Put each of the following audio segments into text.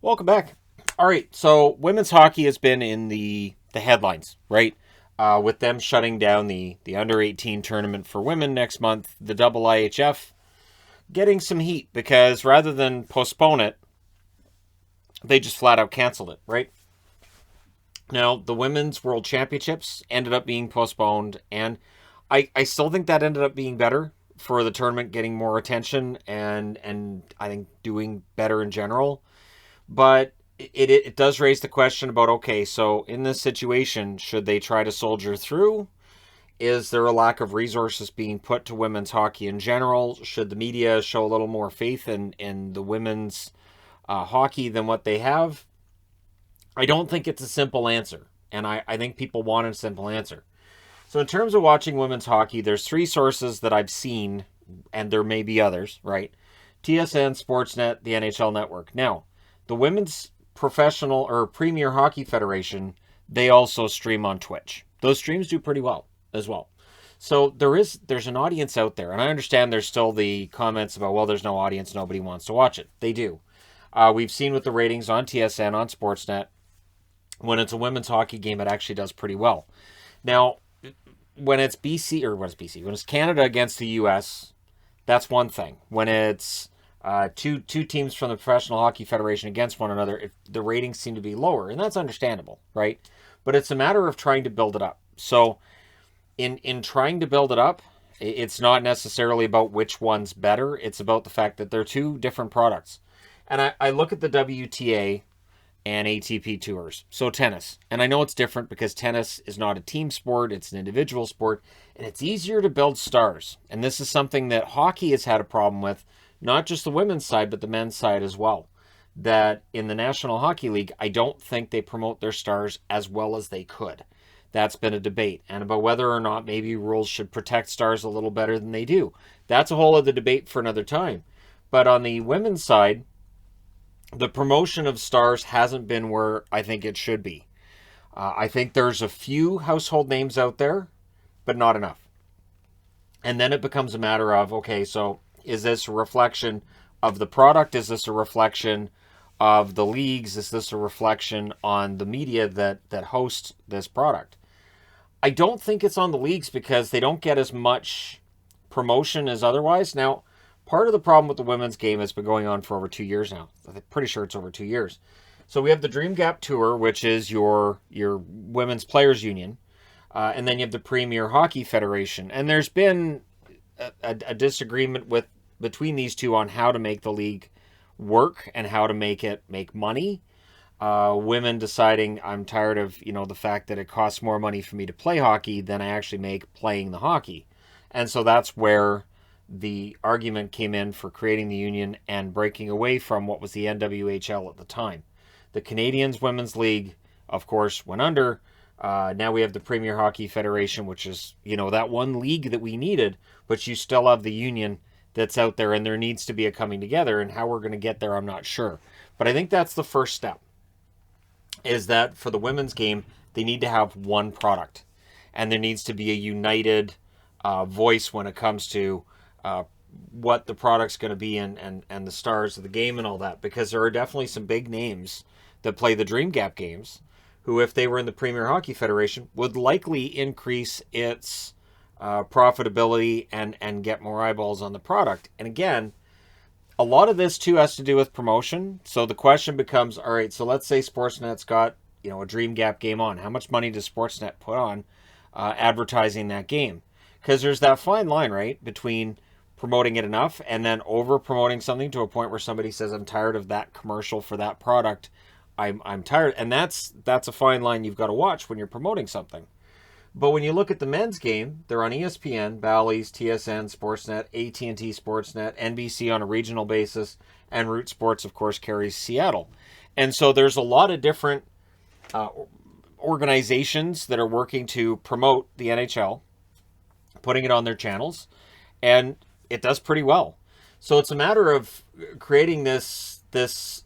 Welcome back. All right, so women's hockey has been in the headlines, right? With them shutting down the under 18 tournament for women next month, the IHF getting some heat because rather than postpone it, they just flat out canceled it, right? Now, the women's world championships ended up being postponed, and I still think that ended up being better for the tournament getting more attention and I think doing better in general. But it does raise the question about, okay, so in this situation, should they try to soldier through? Is there a lack of resources being put to women's hockey in general? Should the media show a little more faith in the women's hockey than what they have? I don't think it's a simple answer, and I think people want a simple answer. So in terms of watching women's hockey, there's three sources that I've seen, and there may be others, right? TSN, Sportsnet, the NHL Network. Now, the Women's Professional or Premier Hockey Federation, they also stream on Twitch. Those streams do pretty well as well. So there's an audience out there, and I understand there's still the comments about, well, there's no audience, nobody wants to watch it. They do. We've seen with the ratings on TSN, on Sportsnet, when it's a women's hockey game, it actually does pretty well. Now, when it's when it's Canada against the U.S., that's one thing. When it's two teams from the Professional Hockey Federation against one another, the ratings seem to be lower, and that's understandable, right? But it's a matter of trying to build it up. So, in trying to build it up, it's not necessarily about which one's better. It's about the fact that they're two different products. And I look at the WTA and ATP tours. So tennis. And I know it's different because tennis is not a team sport, it's an individual sport, and it's easier to build stars. And this is something that hockey has had a problem with, not just the women's side, but the men's side as well. That in the National Hockey League, I don't think they promote their stars as well as they could. That's been a debate. And about whether or not maybe rules should protect stars a little better than they do. That's a whole other debate for another time. But on the women's side, the promotion of stars hasn't been where I think it should be. I think there's a few household names out there, but not enough. And then it becomes a matter of, okay, so is this a reflection of the product? Is this a reflection of the leagues? Is this a reflection on the media that hosts this product? I don't think it's on the leagues because they don't get as much promotion as otherwise. Now, part of the problem with the women's game has been going on for over 2 years now. I'm pretty sure it's over 2 years. So we have the Dream Gap Tour, which is your women's players union, and then you have the Premier Hockey Federation. And there's been a disagreement between these two on how to make the league work and how to make it make money. Women deciding, I'm tired of the fact that it costs more money for me to play hockey than I actually make playing the hockey, and so that's where the argument came in for creating the union and breaking away from what was the NWHL at the time. The Canadians Women's League, of course, went under. Now we have the Premier Hockey Federation, which is, that one league that we needed, but you still have the union that's out there, and there needs to be a coming together, and how we're going to get there, I'm not sure. But I think that's the first step, is that for the women's game, they need to have one product, and there needs to be a united voice when it comes to what the product's going to be and the stars of the game and all that, because there are definitely some big names that play the Dream Gap games who, if they were in the Premier Hockey Federation, would likely increase its profitability and get more eyeballs on the product. And again, a lot of this too has to do with promotion. So the question becomes, all right, so let's say Sportsnet's got a Dream Gap game on. How much money does Sportsnet put on advertising that game? Because there's that fine line, right, between promoting it enough and then over promoting something to a point where somebody says, I'm tired of that commercial for that product. I'm tired. And that's a fine line you've got to watch when you're promoting something. But when you look at the men's game, they're on ESPN, Bally's, TSN, Sportsnet, AT&T Sportsnet, NBC on a regional basis, and Root Sports, of course, carries Seattle. And so there's a lot of different organizations that are working to promote the NHL, putting it on their channels, and it does pretty well. So it's a matter of creating this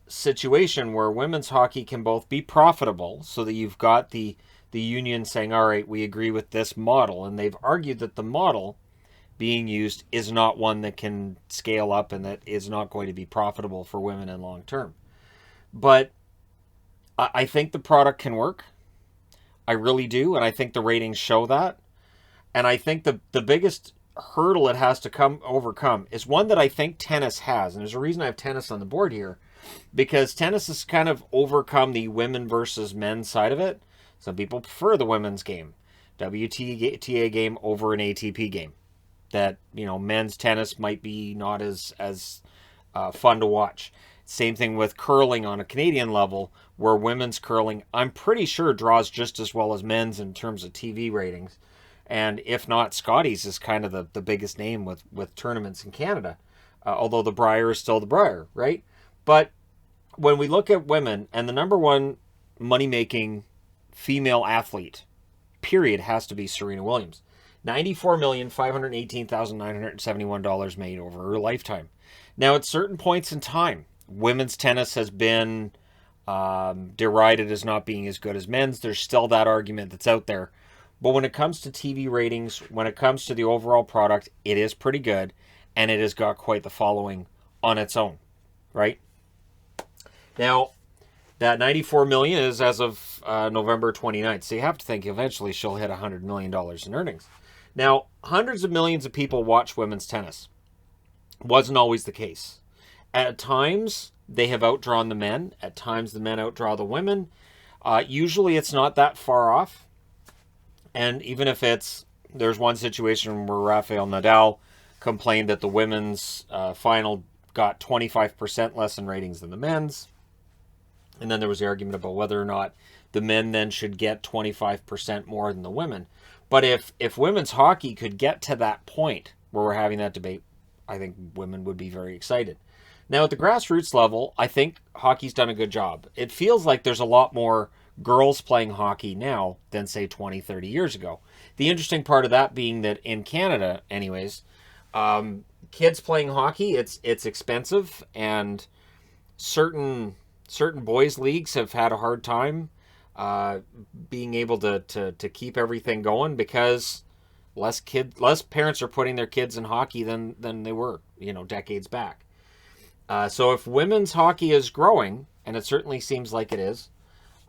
situation where women's hockey can both be profitable, so that you've got the union saying, all right, we agree with this model, and they've argued that the model being used is not one that can scale up and that is not going to be profitable for women in long term. But I think the product can work. I really do. And I think the ratings show that. And I think the biggest hurdle it has to overcome is one that I think tennis has. And there's a reason I have tennis on the board here, because tennis has kind of overcome the women versus men side of it. Some people prefer the women's game, WTA game over an ATP game. That, men's tennis might be not as fun to watch. Same thing with curling on a Canadian level, where women's curling, I'm pretty sure, draws just as well as men's in terms of TV ratings. And if not, Scotties is kind of the biggest name with tournaments in Canada. Although the Brier is still the Brier, right? But when we look at women, and the number one money-making female athlete, period, has to be Serena Williams. $94,518,971 made over her lifetime. Now, at certain points in time, women's tennis has been derided as not being as good as men's. There's still that argument that's out there. But when it comes to TV ratings, when it comes to the overall product, it is pretty good, and it has got quite the following on its own, right? Now, that $94 million is as of November 29th, so you have to think eventually she'll hit $100 million in earnings. Now, hundreds of millions of people watch women's tennis. Wasn't always the case. At times, they have outdrawn the men. At times, the men outdraw the women. Usually, it's not that far off. And even if there's one situation where Rafael Nadal complained that the women's final got 25% less in ratings than the men's. And then there was the argument about whether or not the men then should get 25% more than the women. But if women's hockey could get to that point where we're having that debate, I think women would be very excited. Now, at the grassroots level, I think hockey's done a good job. It feels like there's a lot more girls playing hockey now than, say, 20, 30 years ago. The interesting part of that being that in Canada, anyways, kids playing hockey, it's expensive, and certain boys' leagues have had a hard time being able to keep everything going, because less parents are putting their kids in hockey than they were, decades back. So if women's hockey is growing, and it certainly seems like it is,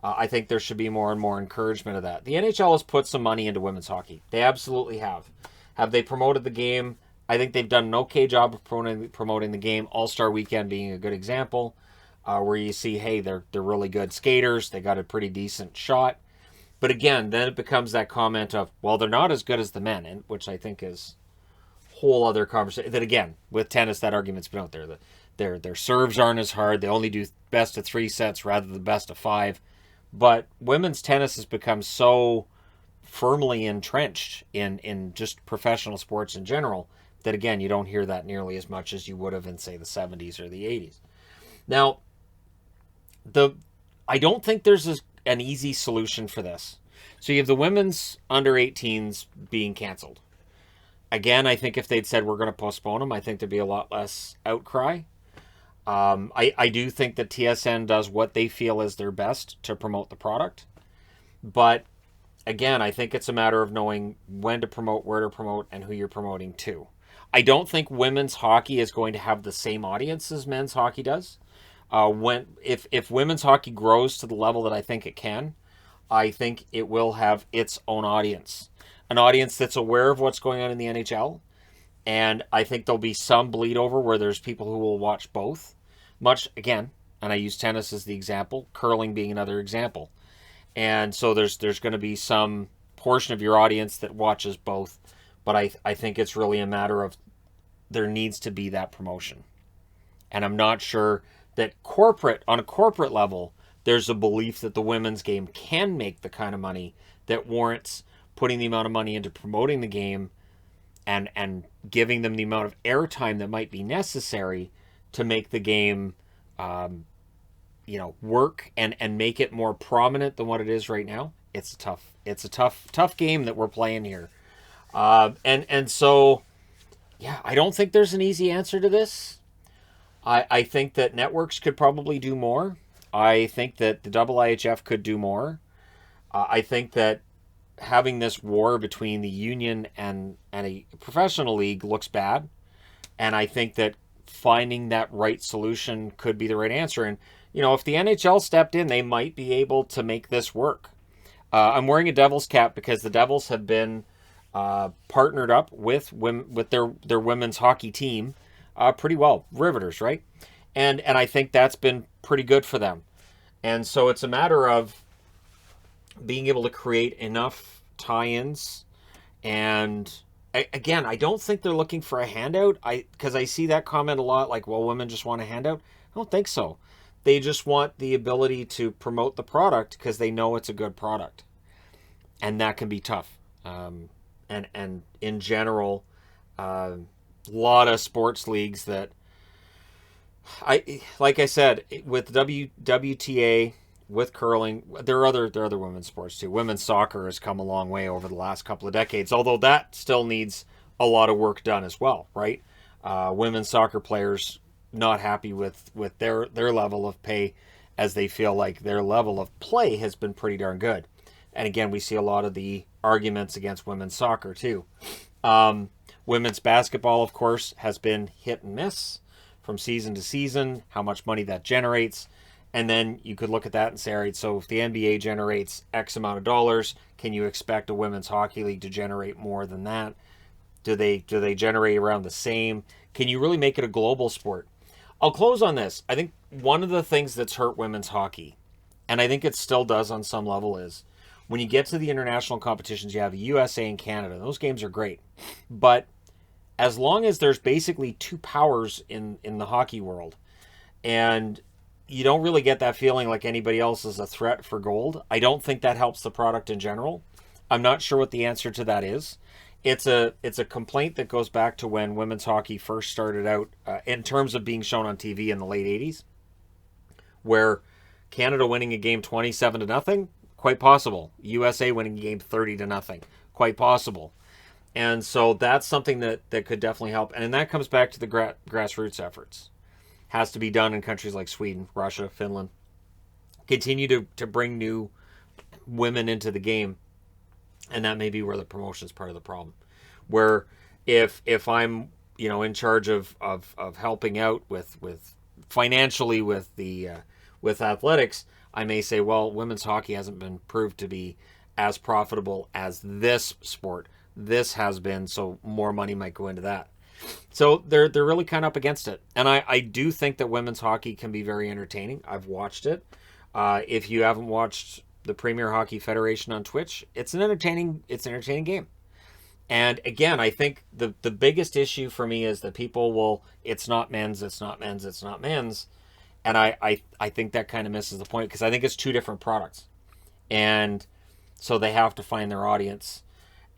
I think there should be more and more encouragement of that. The NHL has put some money into women's hockey. They absolutely have. Have they promoted the game? I think they've done an okay job of promoting the game. All-Star Weekend being a good example, where you see, hey, they're really good skaters. They got a pretty decent shot. But again, then it becomes that comment of, well, they're not as good as the men, and which I think is a whole other conversation. That again, with tennis, that argument's been out there. Their serves aren't as hard. They only do best of 3 sets rather than best of 5. But women's tennis has become so firmly entrenched in just professional sports in general that, again, you don't hear that nearly as much as you would have in, say, the 70s or the 80s. Now, I don't think there's an easy solution for this. So you have the women's under 18s being canceled. Again, I think if they'd said we're going to postpone them, I think there'd be a lot less outcry. I do think that TSN does what they feel is their best to promote the product. But again, I think it's a matter of knowing when to promote, where to promote, and who you're promoting to. I don't think women's hockey is going to have the same audience as men's hockey does. If women's hockey grows to the level that I think it can, I think it will have its own audience. An audience that's aware of what's going on in the NHL. And I think there'll be some bleed over where there's people who will watch both. Much, again, and I use tennis as the example, curling being another example. And so there's going to be some portion of your audience that watches both. But I think it's really a matter of there needs to be that promotion. And I'm not sure that on a corporate level, there's a belief that the women's game can make the kind of money that warrants putting the amount of money into promoting the game and giving them the amount of airtime that might be necessary to make the game, work and make it more prominent than what it is right now. It's a tough game that we're playing here. And so, yeah, I don't think there's an easy answer to this. I think that networks could probably do more. I think that the IIHF could do more. I think that having this war between the union and a professional league looks bad. And I think that finding that right solution could be the right answer. And, if the NHL stepped in, they might be able to make this work. I'm wearing a Devils cap because the Devils have been partnered up with their women's hockey team pretty well. Riveters, right? And I think that's been pretty good for them. And so it's a matter of being able to create enough tie-ins. And again, I don't think they're looking for a handout. Because I see that comment a lot, like, well, women just want a handout. I don't think so. They just want the ability to promote the product because they know it's a good product, and that can be tough. And in general, a lot of sports leagues that like I said, with WTA, with curling, there are other women's sports too. Women's soccer has come a long way over the last couple of decades, although that still needs a lot of work done as well, right? Women's soccer players not happy with their level of pay, as they feel like their level of play has been pretty darn good. And again, we see a lot of the arguments against women's soccer too. Women's basketball, of course, has been hit and miss from season to season, how much money that generates. And then you could look at that and say, all right, so if the NBA generates X amount of dollars, can you expect a women's hockey league to generate more than that? Do they generate around the same? Can you really make it a global sport? I'll close on this. I think one of the things that's hurt women's hockey, and I think it still does on some level, is when you get to the international competitions, you have USA and Canada. Those games are great. But as long as there's basically two powers in the hockey world, and you don't really get that feeling like anybody else is a threat for gold, I don't think that helps the product in general. I'm not sure what the answer to that is. It's a complaint that goes back to when women's hockey first started out in terms of being shown on TV in the late 80s, where Canada winning a game 27-0, quite possible. USA winning a game 30-0, quite possible. And so that's something that could definitely help. And that comes back to the grassroots efforts. Has to be done in countries like Sweden, Russia, Finland. Continue to bring new women into the game. And that may be where the promotion is part of the problem. Where if I'm in charge of helping out with financially with athletics, I may say, well, women's hockey hasn't been proved to be as profitable as this sport. This has been, so more money might go into that. So they're really kind of up against it. And I do think that women's hockey can be very entertaining. I've watched it. If you haven't watched the Premier Hockey Federation on Twitch, it's an entertaining game. And again, I think the biggest issue for me is that people will, it's not men's, it's not men's, it's not men's. And I think that kind of misses the point, because I think it's two different products. And so they have to find their audience.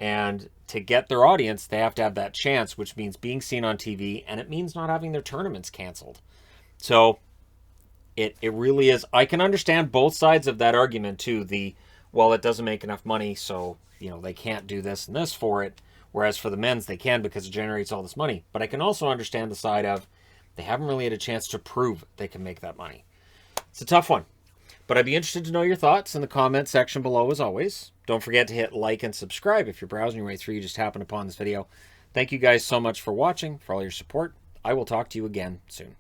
And to get their audience, they have to have that chance, which means being seen on TV, and it means not having their tournaments canceled. So it really is. I can understand both sides of that argument too. Well, it doesn't make enough money, so they can't do this and this for it. Whereas for the men's, they can, because it generates all this money. But I can also understand the side of they haven't really had a chance to prove they can make that money. It's a tough one. But I'd be interested to know your thoughts in the comment section below, as always. Don't forget to hit like and subscribe if you're browsing your way through. You just happened upon this video. Thank you guys so much for watching, for all your support. I will talk to you again soon.